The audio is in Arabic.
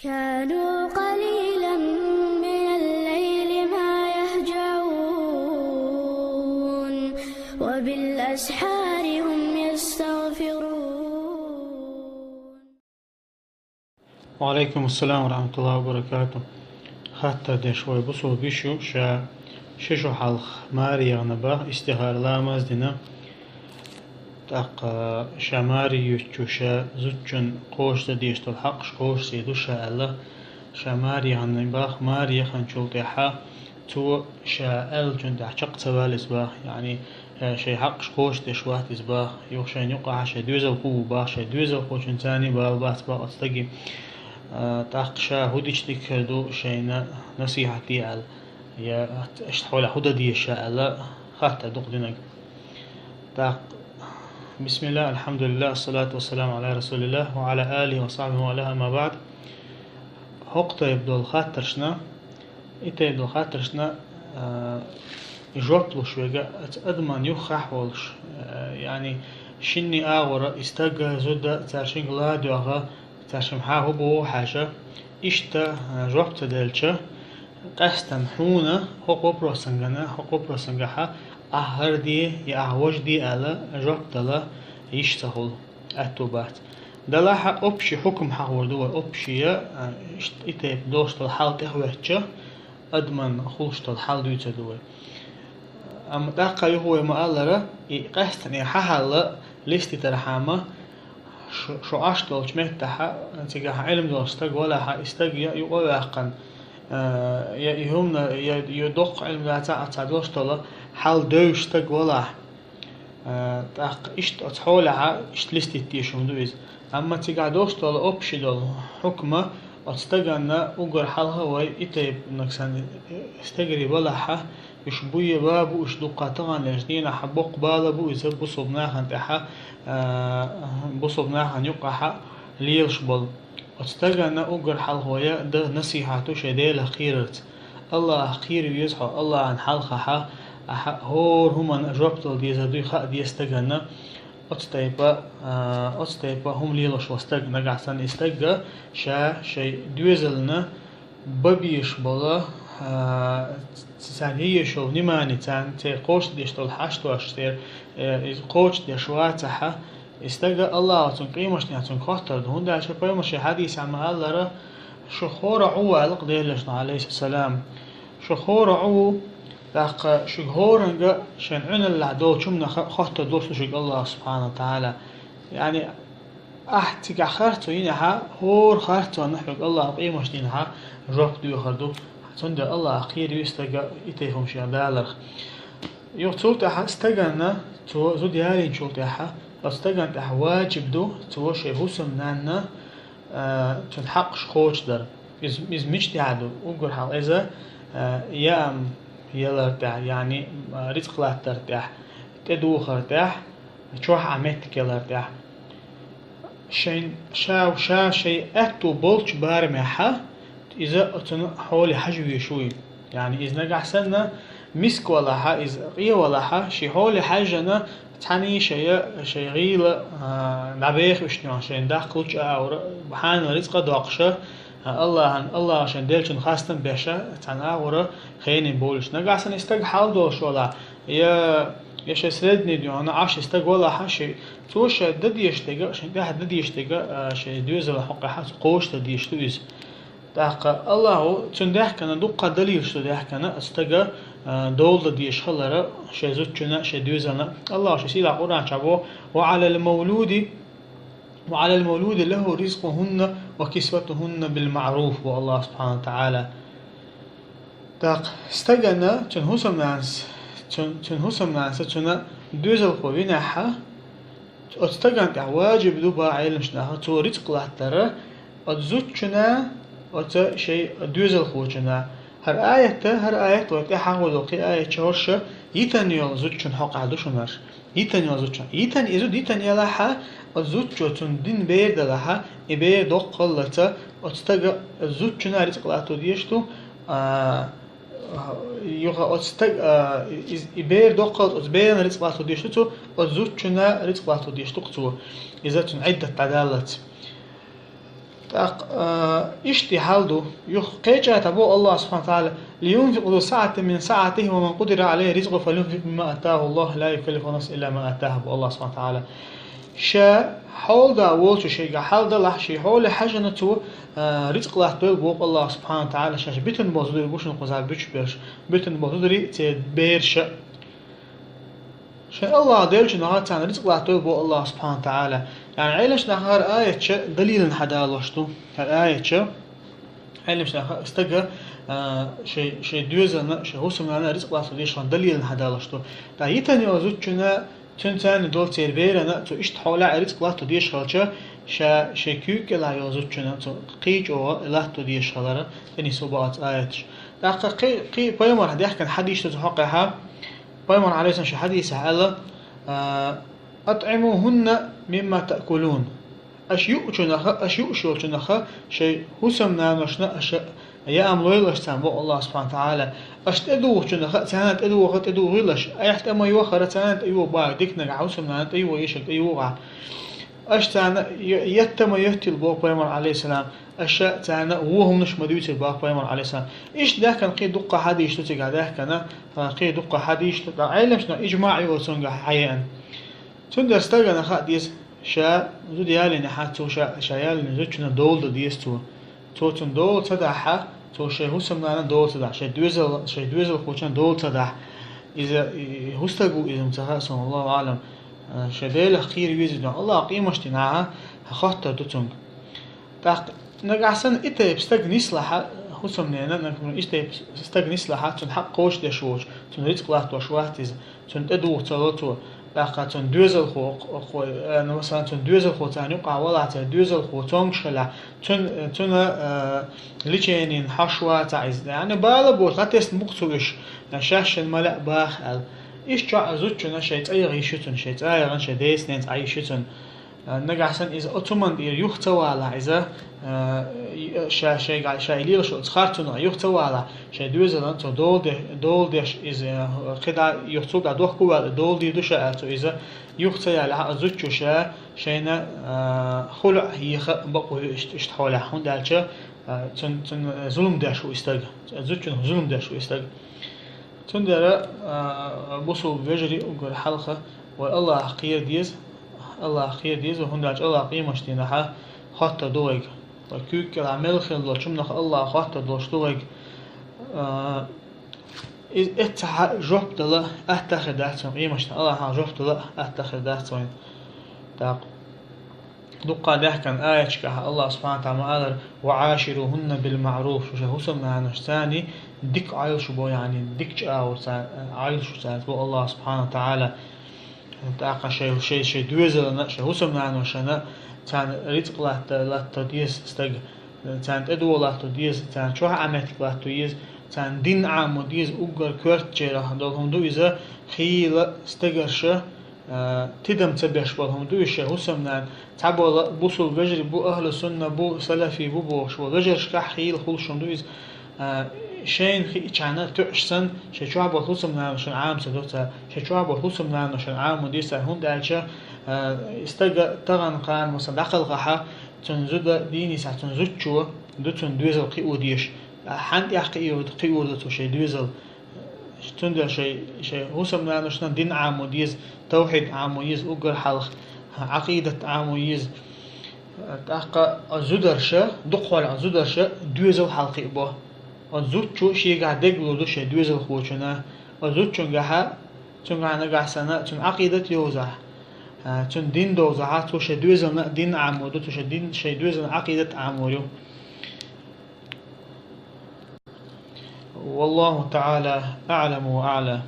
كانوا قليلا من الليل ما يهجعون وبالأسحار هم يستغفرون. وعليكم السلام ورحمة الله وبركاته. حتى دشوي بصو بيشو ششو حلخ ماري يغنبا استغار لامز دينا تاق شماري يوشوشا زوجن قوش ديشتو الحق قوش سيدو شاء الله شماري يغنبا ماري يخنشول تيحا تو شاء جن تحشق سوالس باخ يعني شي حق قوش دشواه تزباخ يوشين يقع شي دوزل قو باخ شي دوزل قوش انساني باخ باخ استقي تاقشا هوديش تكردو شينا نصيحتي على يا اشتحول حدا دي الشاء الله حتى دقدنك تاق بسم الله الحمد لله الصلاة والسلام على رسول الله وعلى آله وصحبه وعلى ما بعد هقطة يبدو الخاطرشنا إتا يبدو الخاطرشنا يجوبلو شوية أدمان يخح والش يعني شني آغورا استقى زودة تارشين غلادو أغا تاشم حاهو بو حاجة إشتا جوبت دالشة قستن حونا حقوب روسنجها أهر دي يا أهوج دي على جوبت لا يشتغل أتوبات دلاها أبشي حكم حاور دوا أبشي إتى دوست الحال تهوهتشة أدمن خلشت الحال دوتة دوا أما تاقا هو ما ألرا قستن يحهل لستي ترحامة شو أشتغل شمتها تجاه علم دوستك ولا استج يقول أقن يهمنا يدق علم ذات تعدوستلا حال دوستك ولا تاق إشت أتحولها إشت لستي تيشون دويز أما تجاه دوستلا أبشدل حكمة أتستجنا أجر حالها ويتيب نكسن استجري ولا ح يشبوي بابو إش دقاتها لجنين حبق بالبو إذا بصبناها انتحا بصبناها نيقها ليلشبل أتستجنا أجر حال هويا ده نصيحته شديلة خيرت الله خير يزحو الله عن حالها هور هما جوبتل دي زدوي خا دي استجنا أتستيبا هم ليلش واستجنا قاعدين استجا شيء دوزلنا ببيش بلا تسانية شو نماني تان تقوش ديشتول حشتو أشتير قوش ديشواتها استجا الله تنقيمش نعتن خاطر دهون ده شو قيمش حديث عن الله شخور عو علق ديلشنا عليه السلام شخور عو لق شخورنجا شن عن العدو شمنا خاطر دوست شق الله سبحانه وتعالى يعني أحتك خرطو ينها هور خرطو نحق الله قيمش دينها رب دو خردو تند الله خير يستجا يتيهم شيء دالر يوتولت استجنا تو زود يالين شولت استجنت واجب دو تو شيء هوسم نانا تنحق شخوش در إز مش تعدو أقول حال إذا يام يلرتاح يعني رزق لا ترتاح تدو خرتاح تروح عمتك يلرتاح شين شا شيء أتو بولش بارمحة إذا أتن حولي حجوي شوي يعني إذا نجح سنة مسك ولا ح إذا قي ولا ح شي حولي حاجنا تعني شيء غيلة نبيخ وشنو عشان داخلش أو بحان رزق داقشة الله عشان دلشن خاصة بيشة تعني أورا خيني بولش نجح سنة استج حال دوش ولا يا شيء سردني ديو أنا عاش استج ولا حشي توش ددي يشتجا عشان ده ددي يشتجا شيء دوز الحق حس قوش ددي يشتويز تاق الله تندح كنا دقة دليل شو ده كنا استجا دولة دي شهلرة شيء زوجنا شيء دوزنا الله شيء سيد القرآن شابو وعلى المولود له رزقهن وكسوتهن بالمعروف والله سبحانه وتعالى تاق استجنا تنهسم ناس تنا دوزل خوينا ح استجنت واجب دوبا علم شنها تو رزق لحترة أتزوجنا أت شيء دوزل خوجنا هر آية وتحول وقي آية شهرشة يتنيو زوجن حق عدوشنر يتنيو زوجن يتن إزود يتن يلاها الزوجن دين بير دلها إبير دقلته أتستجى الزوجن رزق لاتو ديشتو يوغا أتستج إبير دقل أتبين رزق لاتو ديشتو الزوجن رزق لاتو ديشتو قطو إذا تنعدة عدالة اشتي حالدو قيجا تبو الله سبحانه وتعالى لينفق ذو سعة من سعته ومن قدر عليه رزقه فلينفق مما أتاه الله لا يكلف نفسا إلا ما أتاه الله سبحانه وتعالى شا حول دا وولش شيء حال دا لحشي حول حاجة نتو رزق الله تقول بوق الله سبحانه وتعالى شاش بيتن بوزدري بوشن قزال بيش بيرش بيتن بوزدري تبيرش شان الله ديرش نهار تان رزق الله تقول بوق الله سبحانه وتعالى يعني عيلش نهار آية دليل حدا لوشتو الآية عيلش نهار استجا شيء دوزنا شيء هو سمعنا رزق الله تديش دليل حدا لوشتو دا يتني وزوجنا تنتان دول تربيرنا تو اشت حولا رزق الله تديش هالشا شكوك لا يوزوجنا تو قيج او لا تديش هالرا تني سبعات آياتش دقة قي بيمر هدي كان حديث تحققها بيمر عليه شي حديث هذا أطعموهن مما تأكلون أش يؤشنخ شيء هسمنا نشنا أش يا أملويل أشتموا الله سبحانه وتعالى أشتدوه شنخ سنة أدوه أدوه غلش أيحت أما يوخر سنة أيوه باع ديكنا عوسمنا أيوه يشك أيوه أشتانا يتم يهتي البوق بيمر عليه السلام أشياء تانا وهم نش مديوت البوق بيمر عليه السلام إيش ده كان قي دقة حديش تتجا ده كان قي دقة حديش علم شنا إجماعي وسنجا حيان تندر استرجع نخديس شا زود يالي نحاتو شا يالي نزوجنا دول ديس تو تندول تداحة تو شيء هو سمعنا دول تداح شيء دوزل خوشان دول تداح إذا هستجو إذا متخاصم الله أعلم شديل خير يزيد الله قيمة تناها خاطر دوتونج تاق نجعسن إنت بستجني صلاحة هو سمعنا نكون إنت بستجني صلاحة تنحق قوش دشوش تنريت قلات وشواتيز تندو تلاتو باقا تون دوزل خو أنا مثلا تون دوزل خو تاني قا ولا دوزل خو تونشلا تون ليشينين حشوة تعز يعني بالا بوت قتست مقصوش نشاش الملأ باخل إيش جا زوجنا شيء أي غيشتون شيء أي غن شيء ديس نت أي شتون نجا حسن إذا أتمنى يختوى على إذا شيء ليش خارتنا يختوى على شيء دوزل أنت دول دش إذا كده يختوى دوخ قوة دول دي دوش أتو إذا يختوى على زوجو شينا خلع هي بقوا يشتحول حون دالشة تن ظلم داش ويستج زوجو ظلم داش ويستج تندر بوصل بجري وقول حلقة والله خير ديز وهون داش الله قيمة شتينها خاطر دوج وكيك العمل خل شمنخ الله خاطر دوش دوج إذ اتح جوب دلا أتخذ داتون قيمة شتين الله جوب دلا أتخذ داتون تاق دقة ده كان آية كه الله سبحانه وتعالى وعاشروهن بالمعروف وش سمنا نشتاني ديك عيل شو يعني ديك عيل شو بو الله سبحانه وتعالى تاق شيء دوزل نش سمنا نشنا تان رزق لا تديس استج تان ادو لا تديس تان شو عملت لا تديس تان دين عام ديس اوغر كورت جرا دولهم دو اذا خيل استجرش تدم تبيش بالهم دويش هسمنا تعبوا بوصل وجري بو أهل السنة بو سلفي بو بوش وجرش كحيل خلشون دويز شين خي إشعنا تعشسن شجوع بخلصنا نشان عام سدوتا شجوع بخلصنا نشان عام وديسا هون دالشة استجا تغن قان مصدق الغحة تنزد ديني ساعة تنزد شو دوتن دويزل قيو ديش حنت يحقيو قيو دوتو شي دويزل تندر شيء هو سمنا نشان دين عام وديز توحيد عام وديز أجر حلق عقيدة عام وديز تحقق الزدرشة دقول الزدرشة دويزل حلقي به الزود شو شيء قاعد يقولوا ده شيء دويزل خوشنا الزود شو جها أنا قاعد سنة تون عقيدة يوزع تون دين دوزعات تو شيء دويزل دين عام ودو تو شيء دويزل عقيدة عام ودو والله تعالى أعلم وأعلى.